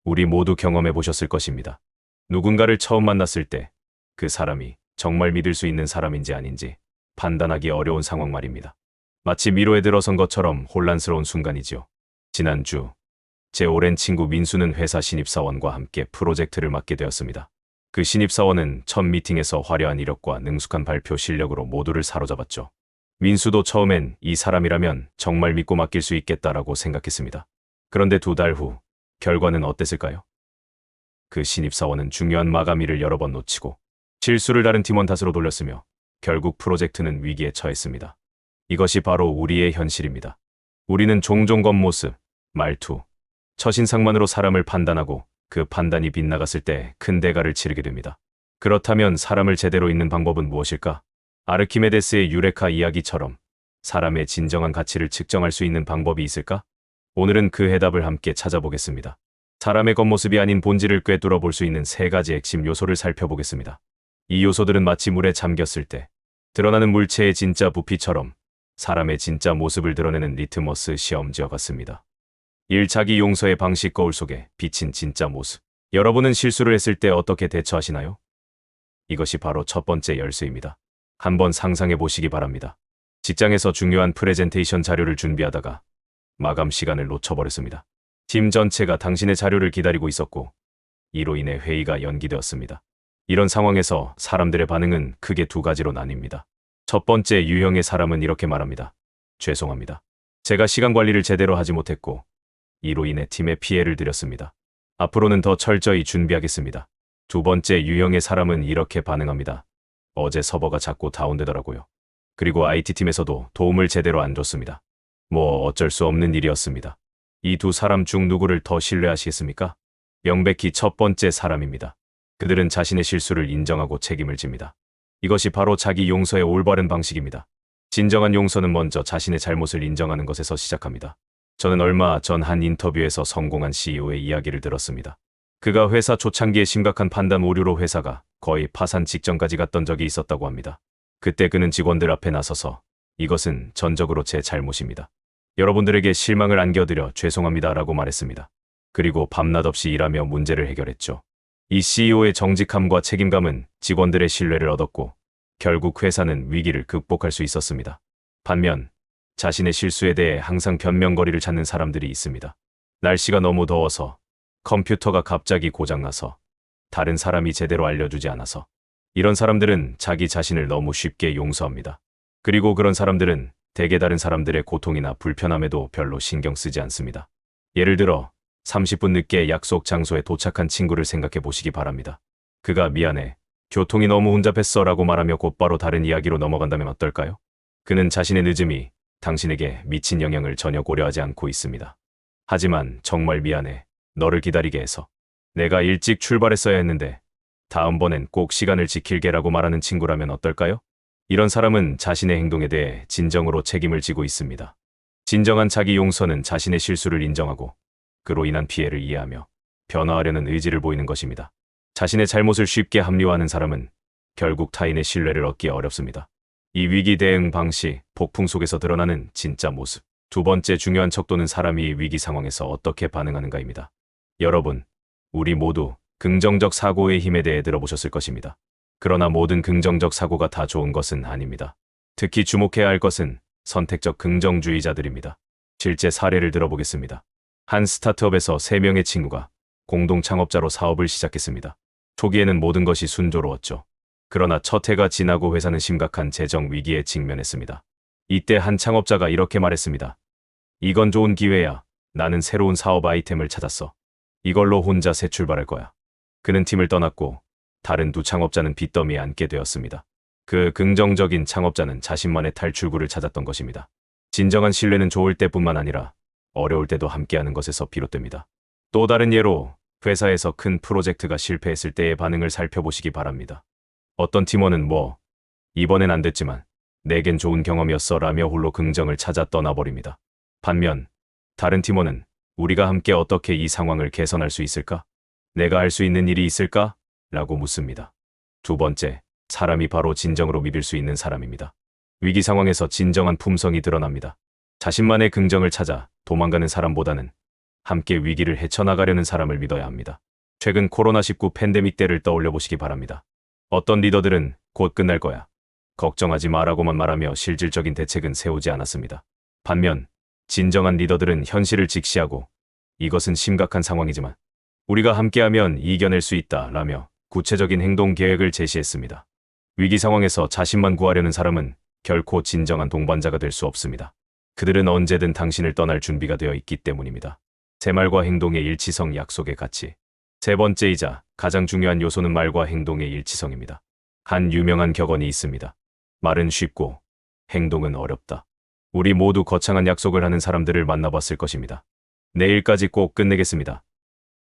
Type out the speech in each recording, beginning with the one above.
우리 모두 경험해 보셨을 것입니다. 누군가를 처음 만났을 때 그 사람이 정말 믿을 수 있는 사람인지 아닌지 판단하기 어려운 상황 말입니다. 마치 미로에 들어선 것처럼 혼란스러운 순간이지요. 지난주 제 오랜 친구 민수는 회사 신입사원과 함께 프로젝트를 맡게 되었습니다. 그 신입사원은 첫 미팅에서 화려한 이력과 능숙한 발표 실력으로 모두를 사로잡았죠. 민수도 처음엔 이 사람이라면 정말 믿고 맡길 수 있겠다라고 생각했습니다. 그런데 2달 후 결과는 어땠을까요? 그 신입사원은 중요한 마감일을 여러 번 놓치고 실수를 다른 팀원 탓으로 돌렸으며 결국 프로젝트는 위기에 처했습니다. 이것이 바로 우리의 현실입니다. 우리는 종종 겉모습, 말투, 첫인상만으로 사람을 판단하고 그 판단이 빗나갔을 때 큰 대가를 치르게 됩니다. 그렇다면 사람을 제대로 읽는 방법은 무엇일까? 아르키메데스의 유레카 이야기처럼 사람의 진정한 가치를 측정할 수 있는 방법이 있을까? 오늘은 그 해답을 함께 찾아보겠습니다. 사람의 겉모습이 아닌 본질을 꿰뚫어 볼 수 있는 3가지 핵심 요소를 살펴보겠습니다. 이 요소들은 마치 물에 잠겼을 때 드러나는 물체의 진짜 부피처럼 사람의 진짜 모습을 드러내는 리트머스 시험지와 같습니다. 1. 자기 용서의 방식 거울 속에 비친 진짜 모습. 여러분은 실수를 했을 때 어떻게 대처하시나요? 이것이 바로 첫 번째 열쇠입니다. 한번 상상해 보시기 바랍니다. 직장에서 중요한 프레젠테이션 자료를 준비하다가 마감 시간을 놓쳐버렸습니다. 팀 전체가 당신의 자료를 기다리고 있었고 이로 인해 회의가 연기되었습니다. 이런 상황에서 사람들의 반응은 크게 2가지로 나뉩니다. 첫 번째 유형의 사람은 이렇게 말합니다. 죄송합니다. 제가 시간 관리를 제대로 하지 못했고 이로 인해 팀에 피해를 드렸습니다. 앞으로는 더 철저히 준비하겠습니다. 2번째 유형의 사람은 이렇게 반응합니다. 어제 서버가 자꾸 다운되더라고요. 그리고 IT팀에서도 도움을 제대로 안 줬습니다. 뭐 어쩔 수 없는 일이었습니다. 이 2 사람 중 누구를 더 신뢰하시겠습니까? 명백히 첫 번째 사람입니다. 그들은 자신의 실수를 인정하고 책임을 집니다. 이것이 바로 자기 용서의 올바른 방식입니다. 진정한 용서는 먼저 자신의 잘못을 인정하는 것에서 시작합니다. 저는 얼마 전 한 인터뷰에서 성공한 CEO의 이야기를 들었습니다. 그가 회사 초창기에 심각한 판단 오류로 회사가 거의 파산 직전까지 갔던 적이 있었다고 합니다. 그때 그는 직원들 앞에 나서서 이것은 전적으로 제 잘못입니다. 여러분들에게 실망을 안겨드려 죄송합니다라고 말했습니다. 그리고 밤낮 없이 일하며 문제를 해결했죠. 이 CEO의 정직함과 책임감은 직원들의 신뢰를 얻었고 결국 회사는 위기를 극복할 수 있었습니다. 반면 자신의 실수에 대해 항상 변명거리를 찾는 사람들이 있습니다. 날씨가 너무 더워서, 컴퓨터가 갑자기 고장나서, 다른 사람이 제대로 알려주지 않아서. 이런 사람들은 자기 자신을 너무 쉽게 용서합니다. 그리고 그런 사람들은 대개 다른 사람들의 고통이나 불편함에도 별로 신경 쓰지 않습니다. 예를 들어 30분 늦게 약속 장소에 도착한 친구를 생각해 보시기 바랍니다. 그가 미안해, 교통이 너무 혼잡했어 라고 말하며 곧바로 다른 이야기로 넘어간다면 어떨까요? 그는 자신의 늦음이 당신에게 미친 영향을 전혀 고려하지 않고 있습니다. 하지만 정말 미안해, 너를 기다리게 해서. 내가 일찍 출발했어야 했는데 다음번엔 꼭 시간을 지킬게라고 말하는 친구라면 어떨까요? 이런 사람은 자신의 행동에 대해 진정으로 책임을 지고 있습니다. 진정한 자기 용서는 자신의 실수를 인정하고 그로 인한 피해를 이해하며 변화하려는 의지를 보이는 것입니다. 자신의 잘못을 쉽게 합리화하는 사람은 결국 타인의 신뢰를 얻기 어렵습니다. 이 위기 대응 방식, 폭풍 속에서 드러나는 진짜 모습. 2번째 중요한 척도는 사람이 위기 상황에서 어떻게 반응하는가입니다. 여러분, 우리 모두 긍정적 사고의 힘에 대해 들어보셨을 것입니다. 그러나 모든 긍정적 사고가 다 좋은 것은 아닙니다. 특히 주목해야 할 것은 선택적 긍정주의자들입니다. 실제 사례를 들어보겠습니다. 한 스타트업에서 3명의 친구가 공동 창업자로 사업을 시작했습니다. 초기에는 모든 것이 순조로웠죠. 그러나 첫 해가 지나고 회사는 심각한 재정 위기에 직면했습니다. 이때 한 창업자가 이렇게 말했습니다. 이건 좋은 기회야. 나는 새로운 사업 아이템을 찾았어. 이걸로 혼자 새 출발할 거야. 그는 팀을 떠났고 다른 2 창업자는 빚더미에 앉게 되었습니다. 그 긍정적인 창업자는 자신만의 탈출구를 찾았던 것입니다. 진정한 신뢰는 좋을 때뿐만 아니라 어려울 때도 함께하는 것에서 비롯됩니다. 또 다른 예로 회사에서 큰 프로젝트가 실패했을 때의 반응을 살펴보시기 바랍니다. 어떤 팀원은 이번엔 안 됐지만 내겐 좋은 경험이었어 라며 홀로 긍정을 찾아 떠나버립니다. 반면 다른 팀원은 우리가 함께 어떻게 이 상황을 개선할 수 있을까? 내가 할 수 있는 일이 있을까? 라고 묻습니다. 2번째, 사람이 바로 진정으로 믿을 수 있는 사람입니다. 위기 상황에서 진정한 품성이 드러납니다. 자신만의 긍정을 찾아 도망가는 사람보다는 함께 위기를 헤쳐나가려는 사람을 믿어야 합니다. 최근 코로나19 팬데믹 때를 떠올려 보시기 바랍니다. 어떤 리더들은 곧 끝날 거야, 걱정하지 마라고만 말하며 실질적인 대책은 세우지 않았습니다. 반면 진정한 리더들은 현실을 직시하고 이것은 심각한 상황이지만 우리가 함께하면 이겨낼 수 있다 라며 구체적인 행동 계획을 제시했습니다. 위기 상황에서 자신만 구하려는 사람은 결코 진정한 동반자가 될 수 없습니다. 그들은 언제든 당신을 떠날 준비가 되어 있기 때문입니다. 제 말과 행동의 일치성, 약속의 가치. 세 번째이자 가장 중요한 요소는 말과 행동의 일치성입니다. 한 유명한 격언이 있습니다. 말은 쉽고 행동은 어렵다. 우리 모두 거창한 약속을 하는 사람들을 만나봤을 것입니다. 내일까지 꼭 끝내겠습니다.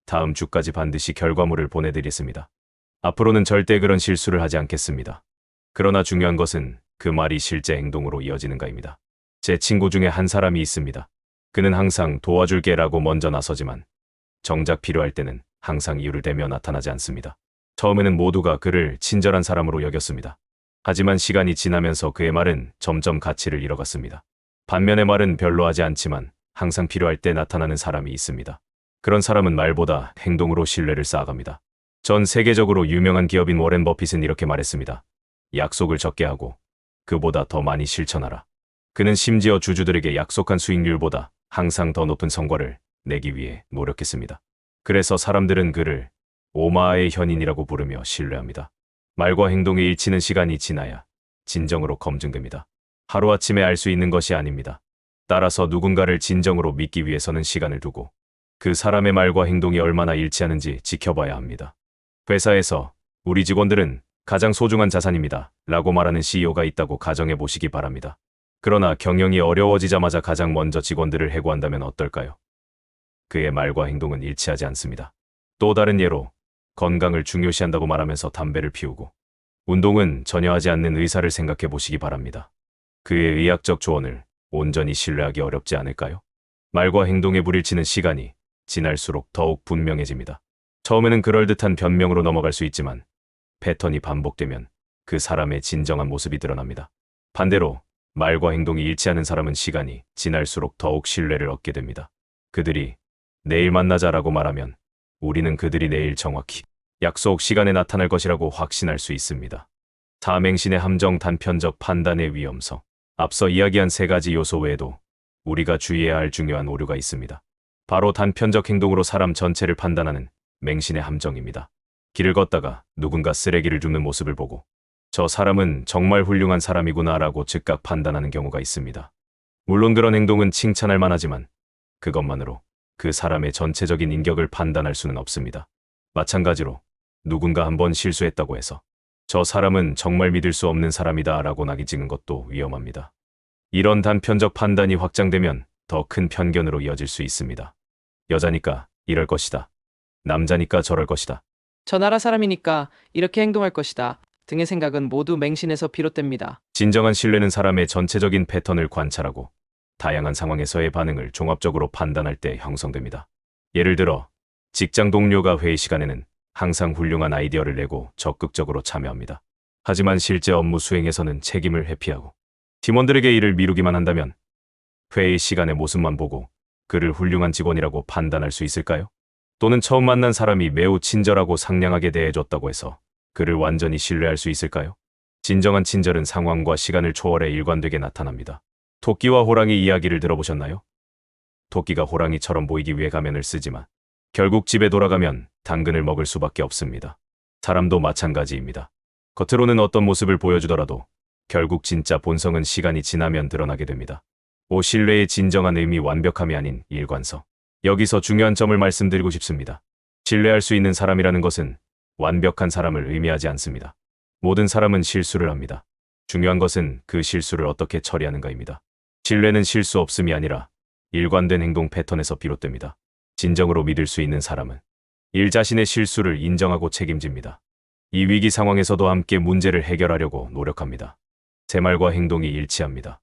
다음 주까지 반드시 결과물을 보내드리겠습니다. 앞으로는 절대 그런 실수를 하지 않겠습니다. 그러나 중요한 것은 그 말이 실제 행동으로 이어지는가입니다. 제 친구 중에 한 사람이 있습니다. 그는 항상 도와줄게라고 먼저 나서지만 정작 필요할 때는 항상 이유를 대며 나타나지 않습니다. 처음에는 모두가 그를 친절한 사람으로 여겼습니다. 하지만 시간이 지나면서 그의 말은 점점 가치를 잃어갔습니다. 반면에 말은 별로 하지 않지만 항상 필요할 때 나타나는 사람이 있습니다. 그런 사람은 말보다 행동으로 신뢰를 쌓아갑니다. 전 세계적으로 유명한 기업인 워렌 버핏은 이렇게 말했습니다. 약속을 적게 하고 그보다 더 많이 실천하라. 그는 심지어 주주들에게 약속한 수익률보다 항상 더 높은 성과를 내기 위해 노력했습니다. 그래서 사람들은 그를 오마의 현인이라고 부르며 신뢰합니다. 말과 행동의 일치는 시간이 지나야 진정으로 검증됩니다. 하루아침에 알 수 있는 것이 아닙니다. 따라서 누군가를 진정으로 믿기 위해서는 시간을 두고 그 사람의 말과 행동이 얼마나 일치하는지 지켜봐야 합니다. 회사에서 우리 직원들은 가장 소중한 자산입니다 라고 말하는 CEO가 있다고 가정해 보시기 바랍니다. 그러나 경영이 어려워지자마자 가장 먼저 직원들을 해고한다면 어떨까요? 그의 말과 행동은 일치하지 않습니다. 또 다른 예로 건강을 중요시한다고 말하면서 담배를 피우고 운동은 전혀 하지 않는 의사를 생각해 보시기 바랍니다. 그의 의학적 조언을 온전히 신뢰하기 어렵지 않을까요? 말과 행동의 불일치는 시간이 지날수록 더욱 분명해집니다. 처음에는 그럴듯한 변명으로 넘어갈 수 있지만 패턴이 반복되면 그 사람의 진정한 모습이 드러납니다. 반대로 말과 행동이 일치하는 사람은 시간이 지날수록 더욱 신뢰를 얻게 됩니다. 그들이 내일 만나자라고 말하면 우리는 그들이 내일 정확히 약속 시간에 나타날 것이라고 확신할 수 있습니다. 사맹신의 함정, 단편적 판단의 위험성. 앞서 이야기한 세 가지 요소 외에도 우리가 주의해야 할 중요한 오류가 있습니다. 바로 단편적 행동으로 사람 전체를 판단하는 맹신의 함정입니다. 길을 걷다가 누군가 쓰레기를 줍는 모습을 보고 저 사람은 정말 훌륭한 사람이구나 라고 즉각 판단하는 경우가 있습니다. 물론 그런 행동은 칭찬할 만하지만 그것만으로 그 사람의 전체적인 인격을 판단할 수는 없습니다. 마찬가지로 누군가 한번 실수했다고 해서 저 사람은 정말 믿을 수 없는 사람이다 라고 낙인 찍는 것도 위험합니다. 이런 단편적 판단이 확장되면 더 큰 편견으로 이어질 수 있습니다. 여자니까 이럴 것이다. 남자니까 저럴 것이다. 저 나라 사람이니까 이렇게 행동할 것이다 등의 생각은 모두 맹신에서 비롯됩니다. 진정한 신뢰는 사람의 전체적인 패턴을 관찰하고 다양한 상황에서의 반응을 종합적으로 판단할 때 형성됩니다. 예를 들어 직장 동료가 회의 시간에는 항상 훌륭한 아이디어를 내고 적극적으로 참여합니다. 하지만 실제 업무 수행에서는 책임을 회피하고 팀원들에게 일을 미루기만 한다면 회의 시간의 모습만 보고 그를 훌륭한 직원이라고 판단할 수 있을까요? 또는 처음 만난 사람이 매우 친절하고 상냥하게 대해줬다고 해서 그를 완전히 신뢰할 수 있을까요? 진정한 친절은 상황과 시간을 초월해 일관되게 나타납니다. 토끼와 호랑이 이야기를 들어보셨나요? 토끼가 호랑이처럼 보이기 위해 가면을 쓰지만 결국 집에 돌아가면 당근을 먹을 수밖에 없습니다. 사람도 마찬가지입니다. 겉으로는 어떤 모습을 보여주더라도 결국 진짜 본성은 시간이 지나면 드러나게 됩니다. 신뢰의 진정한 의미, 완벽함이 아닌 일관성. 여기서 중요한 점을 말씀드리고 싶습니다. 신뢰할 수 있는 사람이라는 것은 완벽한 사람을 의미하지 않습니다. 모든 사람은 실수를 합니다. 중요한 것은 그 실수를 어떻게 처리하는가입니다. 신뢰는 실수 없음이 아니라 일관된 행동 패턴에서 비롯됩니다. 진정으로 믿을 수 있는 사람은 일 자신의 실수를 인정하고 책임집니다. 이 위기 상황에서도 함께 문제를 해결하려고 노력합니다. 제 말과 행동이 일치합니다.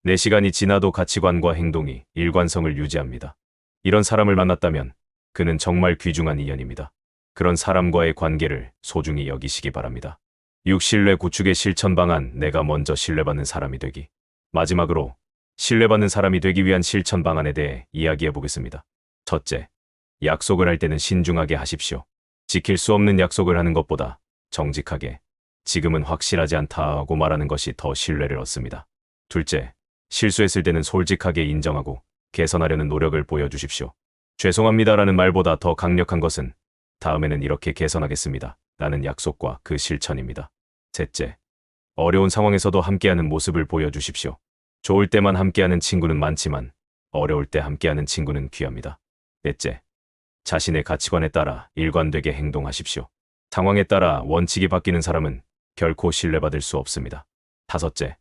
내 시간이 지나도 가치관과 행동이 일관성을 유지합니다. 이런 사람을 만났다면 그는 정말 귀중한 인연입니다. 그런 사람과의 관계를 소중히 여기시기 바랍니다. 6. 신뢰 구축의 실천 방안. 내가 먼저 신뢰받는 사람이 되기. 마지막으로 신뢰받는 사람이 되기 위한 실천 방안에 대해 이야기해 보겠습니다. 첫째, 약속을 할 때는 신중하게 하십시오. 지킬 수 없는 약속을 하는 것보다 정직하게 지금은 확실하지 않다 하고 말하는 것이 더 신뢰를 얻습니다. 둘째, 실수했을 때는 솔직하게 인정하고 개선하려는 노력을 보여주십시오. 죄송합니다라는 말보다 더 강력한 것은 다음에는 이렇게 개선하겠습니다. 라는 약속과 그 실천입니다. 셋째, 어려운 상황에서도 함께하는 모습을 보여주십시오. 좋을 때만 함께하는 친구는 많지만 어려울 때 함께하는 친구는 귀합니다. 넷째, 자신의 가치관에 따라 일관되게 행동하십시오. 상황에 따라 원칙이 바뀌는 사람은 결코 신뢰받을 수 없습니다. 다섯째,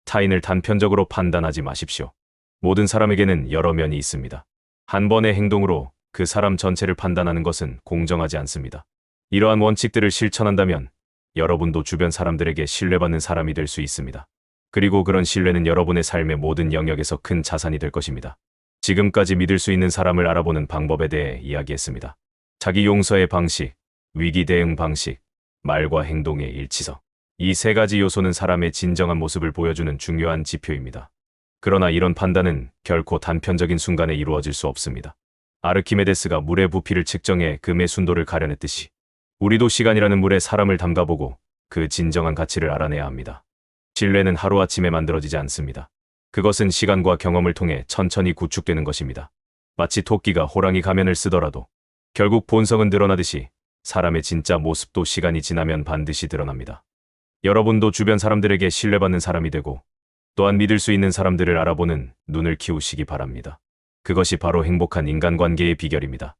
타인을 단편적으로 판단하지 마십시오. 모든 사람에게는 여러 면이 있습니다. 한 번의 행동으로 그 사람 전체를 판단하는 것은 공정하지 않습니다. 이러한 원칙들을 실천한다면 여러분도 주변 사람들에게 신뢰받는 사람이 될 수 있습니다. 그리고 그런 신뢰는 여러분의 삶의 모든 영역에서 큰 자산이 될 것입니다. 지금까지 믿을 수 있는 사람을 알아보는 방법에 대해 이야기했습니다. 자기 용서의 방식, 위기 대응 방식, 말과 행동의 일치성. 이 세 가지 요소는 사람의 진정한 모습을 보여주는 중요한 지표입니다. 그러나 이런 판단은 결코 단편적인 순간에 이루어질 수 없습니다. 아르키메데스가 물의 부피를 측정해 금의 순도를 가려냈듯이 우리도 시간이라는 물에 사람을 담가보고 그 진정한 가치를 알아내야 합니다. 신뢰는 하루아침에 만들어지지 않습니다. 그것은 시간과 경험을 통해 천천히 구축되는 것입니다. 마치 토끼가 호랑이 가면을 쓰더라도 결국 본성은 드러나듯이 사람의 진짜 모습도 시간이 지나면 반드시 드러납니다. 여러분도 주변 사람들에게 신뢰받는 사람이 되고 또한 믿을 수 있는 사람들을 알아보는 눈을 키우시기 바랍니다. 그것이 바로 행복한 인간관계의 비결입니다.